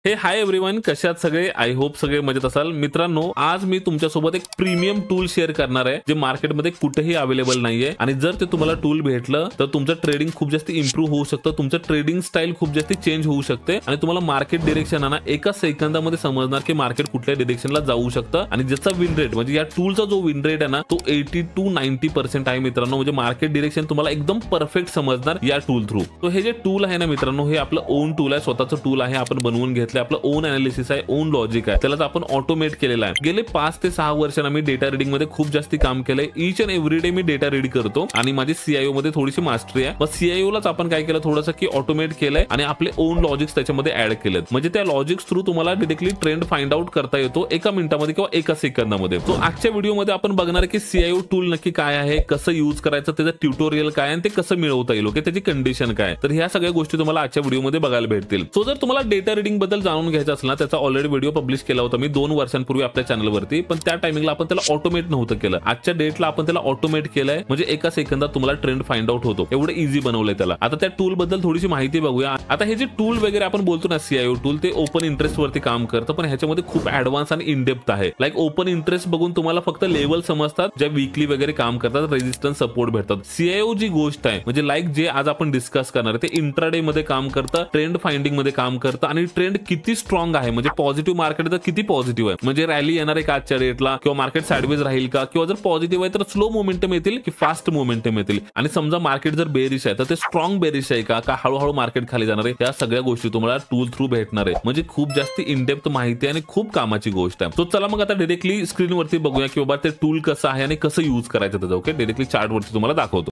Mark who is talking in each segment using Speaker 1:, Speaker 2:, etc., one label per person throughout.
Speaker 1: हे hi everyone, कशात सगळे? आय होप सगळे मजेत असाल. मित्रांनो, आज मी तुमच्यासोबत एक प्रीमियम टूल शेअर करणार आहे जे मार्केटमध्ये कुठेही अवेलेबल नाहीये. आणि जर ते तुम्हाला टूल भेटलं तर तुमचं ट्रेडिंग खूप जास्त इम्प्रूव्ह होऊ शकतं, तुमचं ट्रेडिंग स्टाईल खूप जास्त चेंज होऊ शकते आणि तुम्हाला मार्केट डिरेक्शन एका सेकंदामध्ये समजणार की मार्केट कुठल्या डिरेक्शनला जाऊ शकतं. आणि ज्याचा विन रेट म्हणजे या टूलचा जो विन रेट आहे ना, तो 80 to 90% आहे मित्रांनो. म्हणजे मार्केट डिरेक्शन तुम्हाला एकदम परफेक्ट समजणार या टूल थ्रू. तो हे जे टूल आहे ना मित्रांनो, हे आपलं ओन टूल आहे, स्वतःचं टूल आहे, आपण बनवून घेतलं. आपलं ओन अनालिसिस आहे, ओन लॉजिक आहे, त्यालाच आपण ऑटोमेट केलेलं आहे. गेले 5 ते 6 वर्षांना मी डेटा रीडिंग मध्ये खूप जास्त काम केलंय. Each and every day me data read करतो आणि माझी सीआयओ मध्ये थोडीशी मास्टरी आहे. मग सीआयओ लाच आपण काय केलं, थोडंसं की ऑटोमेट केलंय आणि आपले ओन लॉजिक्स त्याच्यामध्ये ऍड केलेत. म्हणजे त्या लॉजिक्स थ्रू तुम्हाला डिरेक्टली ट्रेंड फाइंड आउट करता येतो एका मिनिटामध्ये किंवा एका सेकंदामध्ये. तो आजच्या व्हिडिओमध्ये आपण बघणार की सीआयओ टूल नक्की काय आहे, कसं यूज करायचं, त्याचं ट्युटोरियल काय आणि ते कसं मिळवता येईल, ओके, त्याची कंडिशन काय. तर ह्या सगळ्या गोष्टी तुम्हाला आजच्या व्हिडिओमध्ये बघायला भेटतील. सो जर तुम्हाला डेटा रीडिंग बद्दल जाणून घ्यायचं असेल ना, त्याचा ऑलरेडी व्हिडिओ पब्लिश केला होता मी 2 वर्षांपूर्वी आपल्या चॅनलवरती, पण त्या टायमिंगला आपण त्याला ऑटोमेट नव्हतं केलं. आजच्या डेटला आपण त्याला ऑटोमेट केलंय, म्हणजे एका सेकंदात तुम्हाला ट्रेंड फाइंड आउट होतो. एवढं इझी बनवलंय त्याला. आता त्या टूल बद्दल थोडीशी माहिती बघूया. आता हे जे टूल वगैरे आपण बोलतो ना, सीआयओ टूल, ते ओपन इंटरेस्ट वरती काम करतं, पण ह्याच्यामध्ये खूप ऍडव्हान्स आणि इन डेप्थ आहे. लाईक ओपन इंटरेस्ट बघून तुम्हाला फक्त लेवल समजतात, ज्या वीकली वगैरे काम करतात, रेजिस्टन्स सपोर्ट भेटतात. सीआयओ जी गोष्ट आहे, म्हणजे लाईक जे आज आपण डिस्कस करणार, ते इंट्राडे मध्ये काम करतं, ट्रेंड फाइंडिंग मध्ये काम करतं आणि ट्रेंड किती स्ट्रॉंग आहे, म्हणजे पॉझिटिव्ह मार्केट तर किती पॉझिटिव्ह आहे, म्हणजे रॅली येणार आहे का आजच्या रेटला, किंवा मार्केट साइडवेज राहील का, किंवा जर पॉझिटिव्ह आहे तर स्लो मोमेंटम येतील की फास्ट मोमेंटम येतील. आणि समजा मार्केट जर बेरिश आहे तर ते स्ट्रॉंग बेरिश आहे का हळूहळू मार्केट खाली जाणार आहे. या सगळ्या गोष्टी तुम्हाला टूल थ्रू भेटणार आहे. म्हणजे खूप जास्त इन डेप्थ माहिती आणि खूप कामाची गोष्ट आहे. तो चला मग आता डायरेक्टली स्क्रीनवरती बघूया की बाबा ते टूल कसं आहे आणि कसं यूज करायचं त्याचं. ओके, डायरेक्टली चार्टवरती तुम्हाला दाखवतो.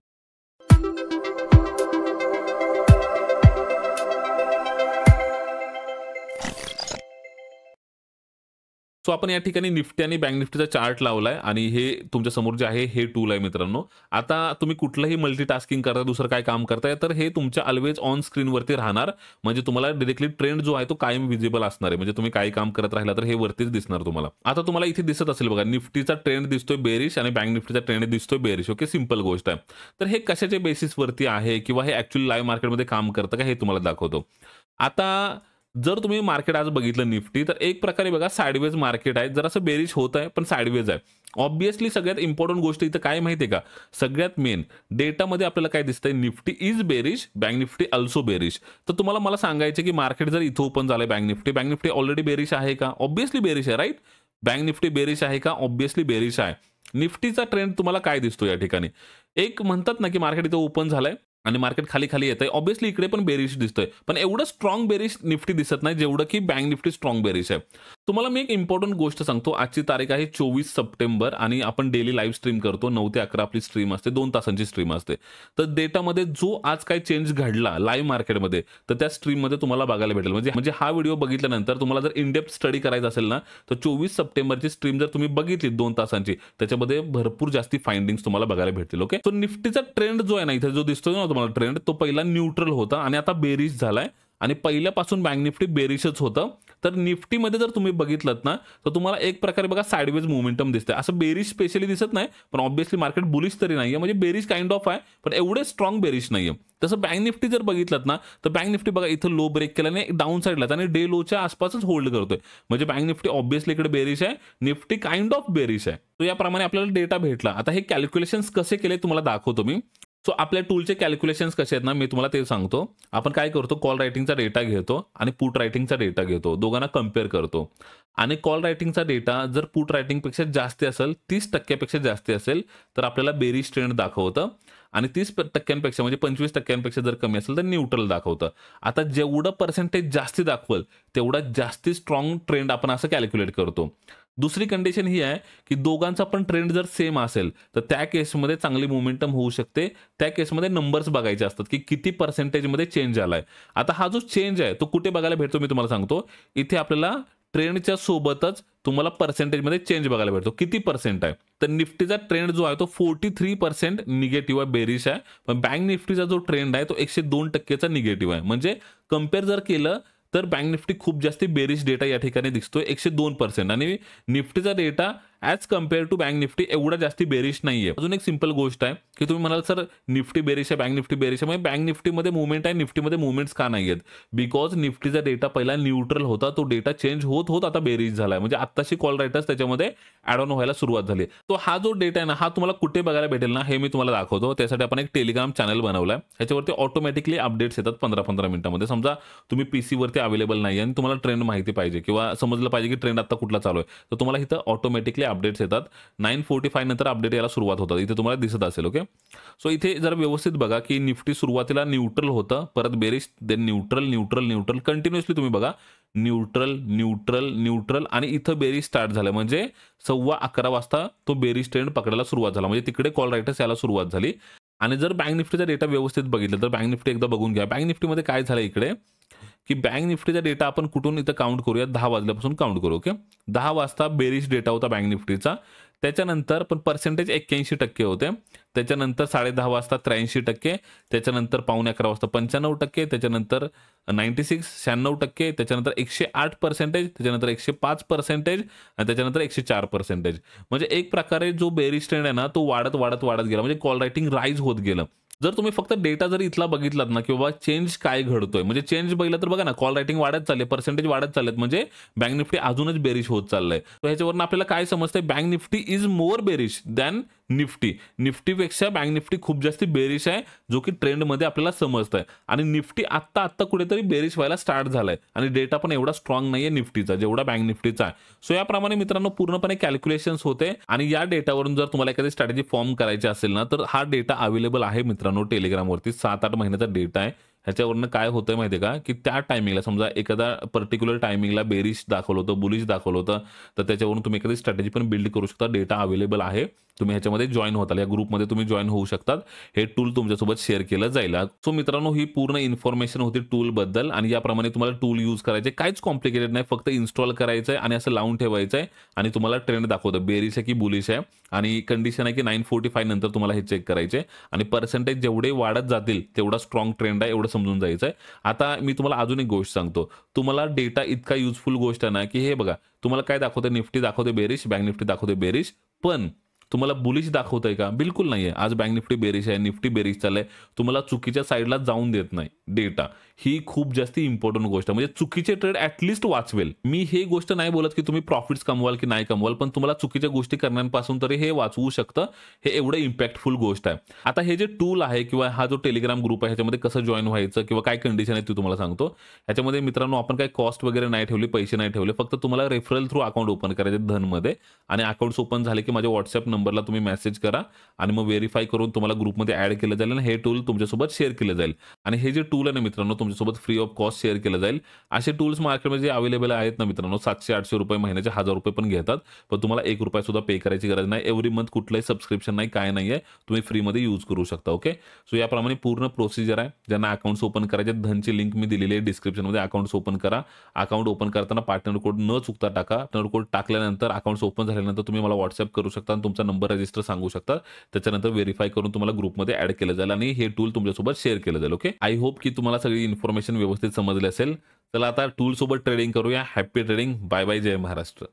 Speaker 1: सो आपण या ठिकाणी निफ्टी आणि बँक निफ्टीचा चार्ट लावलाय आणि हे तुमच्या समोर जे आहे हे टूल आहे मित्रांनो. आता तुम्ही कुठलंही मल्टीटास्किंग करता, दुसरं काय काम करताय, तर हे तुमच्या ऑलवेज ऑन स्क्रीनवरती राहणार. म्हणजे तुम्हाला डायरेक्टली ट्रेंड जो आहे तो कायम विजिबल असणार आहे. म्हणजे तुम्ही काही काम करत राहिला तर हे वरतीच दिसणार तुम्हाला. आता तुम्हाला इथे दिसत असेल बघा, निफ्टीचा ट्रेंड दिसतोय बेरिश आणि बँक निफ्टीचा ट्रेंड दिसतोय बेरिश. ओके, सिंपल गोष्ट आहे. तर हे कशाच्या बेसिसवरती आहे किंवा हे ऍक्च्युअली लाईव्ह मार्केटमध्ये काम करतं का, हे तुम्हाला दाखवतो. आता जर तुम्ही मार्केट आज बघितलं निफ्टी, तर एक प्रकारे बघा साइडवेज मार्केट आहे, जर असं बेरिश होत आहे पण साइडवेज आहे. ऑब्विसली सगळ्यात इम्पॉर्टंट गोष्ट इथं काय माहितीये का, सगळ्यात मेन डेटामध्ये आपल्याला काय दिसतंय, Nifty is bearish, bank Nifty also bearish. तर तुम्हाला मला सांगायचं की मार्केट जर इथं ओपन झालंय बँक निफ्टी ऑलरेडी बेरिश आहे का? ऑब्विसली बेरिश आहे, राईट. बँक निफ्टी बेरिश आहे का? ऑब्विसली बेरिश आहे. निफ्टीचा ट्रेंड तुम्हाला काय दिसतो या ठिकाणी? एक म्हणतात ना की मार्केट इथं ओपन झालंय आणि मार्केट खाली खाली येत आहे. ऑब्विसली इकडे पण बेरिश दिसतोय, पण एवढं स्ट्रॉंग बेरिश निफ्टी दिसत नाही जेवढं की बँक निफ्टी स्ट्रॉंग बेरिश आहे. तुम्हाला मी एक इम्पॉर्टंट गोष्ट सांगतो. आजची तारीख आहे 24 सप्टेंबर आणि आपण डेली लाईव्ह स्ट्रीम करतो. 9 ते 11 आपली स्ट्रीम असते, 2 तासांची स्ट्रीम असते. तर डेटामध्ये जो आज काय चेंज घडला लाईव्ह मार्केटमध्ये, तर त्या स्ट्रीममध्ये तुम्हाला बघायला भेटेल. म्हणजे हा व्हिडिओ बघितल्यानंतर तुम्हाला जर इनडेप्थ स्टडी करायचा असेल ना, तर 24 सप्टेंबरची स्ट्रीम जर तुम्ही बघितली 2 तासांची, त्याच्यामध्ये भरपूर जास्ती फाइंडिंग्स तुम्हाला बघायला भेटतील. ओके, तो निफ्टीचा ट्रेंड जो आहे ना, इथे जो दिसतोय ना तुम्हाला ट्रेंड, तो पहिला न्यूट्रल होता आणि आता बेरिश झालाय आणि पहिल्यापासून बँक निफ्टी बेरिशच होतं. तर निफ्टीमध्ये जर तुम्ही बघितलं ना, तर तुम्हाला एक प्रकारे बघा साइडवेज मोमेंटम दिसतंय. असं बेरिश स्पेशली दिसत नाही, पण ऑब्विसली मार्केट बुलिश तरी नाहीये, म्हणजे बेरिश काइंड ऑफ आहे, पण एवढे स्ट्रॉंग बेरिश नाहीये. तसं बँक निफ्टी जर बघितलं ना, तर बँक निफ्टी बघा इथं लो ब्रेक केल्याने डाऊन साईडला आणि डे लोच्या आसपासच होल्ड करतोय. म्हणजे बँक निफ्टी ऑब्विसली इकडे बेरिश आहे, निफ्टी काइंड ऑफ बेरिश आहे. तो याप्रमाणे आपल्याला डेटा भेटला. आता हे कॅल्क्युलेशन्स कसे केले तुम्हाला दाखवतो मी. सो आपल्या टूलचे कॅल्क्युलेशन्स कसे आहेत ना, मी तुम्हाला ते सांगतो. आपण काय करतो, कॉल रायटिंगचा डेटा घेतो आणि पुट रायटिंगचा डेटा घेतो, दोघांना कम्पेअर करतो. आणि कॉल रायटिंगचा डेटा जर पुट रायटिंगपेक्षा जास्त असेल, 30% जास्त असेल, तर आपल्याला बेरिश ट्रेंड दाखवतं. आणि 30% म्हणजे 25% जर कमी असेल तर न्यूट्रल दाखवतं. आता जेवढं पर्सेंटेज जास्ती दाखवल तेवढा जास्ती स्ट्रॉंग ट्रेंड आपण असं कॅल्क्युलेट करतो. दुसरी कंडिशन ही आहे की दोघांचा पण ट्रेंड जर सेम असेल तर त्या केसमध्ये चांगली मोमेंटम होऊ शकते. त्या केसमध्ये नंबर्स बघायचे असतात की किती पर्सेंटेजमध्ये चेंज आलाय. आता हा जो चेंज आहे तो कुठे बघायला भेटतो मी तुम्हाला सांगतो. इथे आपल्याला ट्रेंडच्या सोबतच तुम्हाला पर्सेंटेजमध्ये चेंज बघायला भेटतो. किती पर्सेंट आहे, तर निफ्टीचा ट्रेंड जो आहे तो 43% निगेटिव्ह आहे, बेरिश आहे. पण बँक निफ्टीचा जो ट्रेंड आहे तो 102% निगेटिव्ह आहे. म्हणजे कम्पेअर जर केलं तर बँक निफ्टी खूप जास्त बेरिश डेटा या ठिकाणी दिसतोय 102% आणि निफ्टीचा data as compare to bank Nifty एवढा जास्ती बेरिश नाहीये. अजून एक सिंपल गोष्ट आहे, की तुम्ही म्हणाल सर निफ्टी बेरिश आहे, बँक निफ्टी बेरिश आहे. म्हणजे बँक निफ्टीमध्ये मूव्हमेंट आहे, निफ्टीमध्ये मूव्हमेंट्स का नाही आहेत? बिकॉज निफ्टीचा डेटा पहिला न्यूट्रल होता, तो डेटा चेंज होत होत आता बेरिश झालाय. म्हणजे आत्ताशी कॉल रायटर्स त्याच्यामध्ये ॲड ऑन व्हायला सुरुवात झाली. तो हा जो डेटा आहे ना, हा तुम्हाला कुठे बघायला भेटेल ना, हे मी तुम्हाला दाखवतो. त्यासाठी आपण एक टेलिग्राम चॅनल बनवलाय. ह्याच्यावरती ऑटोमॅटिकली अपडेट्स येतात 15-15 मिनिटांमध्ये. समजा तुम्ही पीसीवरती अवेलेबल नाही आणि तुम्हाला ट्रेंड माहिती पाहिजे किंवा समजलं पाहिजे की ट्रेंड आता कुठला चालू आहे, तर तुम्हाला इथं ऑटोमॅटिकली अपडेट्स येतात. 9:45 नंतर अपडेट यायला सुरुवात होतात. इथे तुम्हाला दिसत असेल. ओके, सो इथे जरा व्यवस्थित बघा की निफ्टी सुरुवातीला न्यूट्रल होतं, परत bearish, then neutral neutral neutral continuously तुम्ही बघा, न्यूट्रल न्यूट्रल न्यूट्रल आणि इथं बेरिश स्टार्ट झालं. म्हणजे 11:15 वाजता तो बेरिश ट्रेंड पकडायला सुरुवात झाला. म्हणजे तिकडे कॉल रायटर्स यायला सुरुवात झाली. आणि जर बँक निफ्टीचा डेटा व्यवस्थित बघितलं तर बँक निफ्टी एकदा बघून घ्या. बँक निफ्टीमध्ये काय झालं इकडे, की बँक निफ्टीचा डेटा आपण कुठून इथं काउंट करूया, 10 वाजल्यापासून काउंट करू. ओके, 10 वाजता बेरिश डेटा होता बँक निफ्टीचा. त्याच्यानंतर पण पर्सेंटेज 81% होते. त्याच्यानंतर 10:30 वाजता 83%, त्याच्यानंतर 11:15 वाजता 95%, त्याच्यानंतर 96 त्याच्यानंतर 108%, त्याच्यानंतर 105% आणि त्याच्यानंतर 104%. म्हणजे एक प्रकारे जो बेरिश ट्रेंड आहे ना, तो वाढत वाढत वाढत गेला. म्हणजे कॉल रायटिंग राईज होत गेलं. जर तुम्ही फक्त डेटा जर इथला बघितलात ना, की बाबा चेंज काय घडतोय, म्हणजे चेंज बघितलं तर बघा ना, कॉल रायटिंग वाढत चालले, पर्सेंटेज वाढत चाललेत, म्हणजे बँक निफ्टी अजूनच बेरिश होत चाललंय. तर ह्याच्यावरून आपल्याला काय समजतंय, bank Nifty is more bearish than Nifty. निफ्टीपेक्षा बँक निफ्टी खूप जास्त बेरिश आहे, जो की ट्रेंडमध्ये आपल्याला समजतंय. आणि निफ्टी आत्ता आत्ता कुठेतरी बेरिश व्हायला स्टार्ट झालाय आणि डेटा पण एवढा स्ट्रॉंग नाहीये निफ्टीचा जेवढा बँक निफ्टीचा आहे. सो याप्रमाणे मित्रांनो पूर्णपणे कॅल्क्युलेशन्स होते आणि या डेटावरून जर तुम्हाला एखादी स्ट्रॅटेजी फॉर्म करायची असेल ना, तर हा डेटा अवेलेबल आहे मित्रांनो टेलिग्रामवरती. 7-8 महिन्याचा डेटा आहे. ह्याच्यावरनं काय होतंय माहिती आहे का, की त्या टायमिंगला समजा एखादा पर्टिक्युलर टायमिंगला बेरिश दाखवलं होतं, बुलिश दाखवलं होतं, तर त्याच्यावरून तुम्ही एखादी स्ट्रॅटेजी पण बिल्ड करू शकता. डेटा अवेलेबल आहे. तुम्ही ह्याच्यामध्ये जॉइन होताल, या ग्रुपमध्ये तुम्ही जॉइन होऊ शकतात. हे टूल तुमच्यासोबत शेअर केलं जाईल. सो मित्रांनो ही पूर्ण इन्फॉर्मेशन होती टूलबद्दल आणि याप्रमाणे तुम्हाला टूल यूज करायचे, काहीच कॉम्प्लिकेटेड नाही. फक्त इन्स्टॉल करायचं आहे आणि असं लावून ठेवायचं आहे आणि तुम्हाला ट्रेंड दाखवतं बेरिश आहे की बुलिश आहे आणि कंडिशन आहे की 9:45 नंतर तुम्हाला हे चेक करायचे आणि पर्सेंटेज जेवढे वाढत जातील तेवढा स्ट्रॉंग ट्रेंड आहे एवढं समजून जायचं आहे. आता मी तुम्हाला अजून एक गोष्ट सांगतो. तुम्हाला डेटा इतका युजफुल गोष्ट आहे ना, की हे बघा तुम्हाला काय दाखवते, निफ्टी दाखवते बेरिश, बँक निफ्टी दाखवते बेरिश, पण तुम्हाला बुलिश दाखवतंय का? बिलकुल नाहीये. आज बँक निफ्टी बेरिश आहे, निफ्टी बेरिश चाललंय. तुम्हाला चुकीच्या साईडला जाऊन देत नाही डेटा. ही खूप जास्त इम्पॉर्टंट गोष्ट आहे. म्हणजे चुकीचे ट्रेड ॲटलिस्ट वाचवेल. मी हे गोष्ट नाही बोलत की तुम्ही प्रॉफिट्स कमवाल की नाही कमवाल, पण तुम्हाला चुकीच्या गोष्टी करण्यापासून तरी हे वाचवू शकतं. हे एवढं इम्पॅक्टफुल गोष्ट आहे. आता हे जे टूल आहे किंवा हा जो टेलिग्राम ग्रुप आहे ह्याच्यामध्ये कसं जॉइन व्हायचं किंवा काय कंडिशन आहे ती तुम्हाला सांगतो. ह्याच्यामध्ये मित्रांनो आपण काही कॉस्ट वगैरे नाही ठेवली, पैसे नाही ठेवले. फक्त तुम्हाला रेफरल थ्रू अकाउंट ओपन करायचे धनमध्ये आणि अकाउंट्स ओपन झाले की माझ्या WhatsApp नंबरला तुम्ही मेसेज करा आणि मग व्हेरीफाय करून तुम्हाला ग्रुपमध्ये ॲड केलं जाईल आणि हे टूल तुमच्यासोबत शेअर केलं जाईल. आणि हे जे टूल आहे ना मित्रांनो तुमच्यासोबत फ्री ऑफ कॉस्ट शेअर केलं जाईल. असे टूल्स मार्केटमध्ये अवेलेबल आहेत ना मित्रांनो, 700-800 रुपये महिन्याचे, 1000 रुपये पण घेतात. पण तुम्हाला ₹1 सुद्धा पे करायची गरज नाही. एव्हरी मंथ कुठलंही सबस्क्रिप्शन नाही, काय नाहीये. तुम्ही फ्रीमध्ये यूज करू शकता. ओके, सो याप्रमाणे पूर्ण प्रोसिजर आहे. ज्यांना अकाउंट्स ओपन करायचे, धनची लिंक मी दिलेली आहे डिस्क्रिप्शनमध्ये. अकाउंट्स ओपन करा. अकाउंट ओपन करताना पार्टनर कोड न चुकता टाका. पार्टनर कोड टाकल्यानंतर अकाउंट्स ओपन झाल्यानंतर तुम्ही मला WhatsApp करू शकता आणि तुमचा नंबर रजिस्टर सांगू शकता. त्याच्यानंतर व्हेरीफाय करून तुम्हाला ग्रुपमध्ये ॲड केलं जाईल आणि हे टूल तुमच्यासोबत शेअर केलं जाईल. ओके, आय होप की तुम्हाला सगळी इन्फॉर्मेशन व्यवस्थित समजली असेल. चला आता टूल सोबत ट्रेडिंग करूया. Happy trading. Bye bye. जय महाराष्ट्र.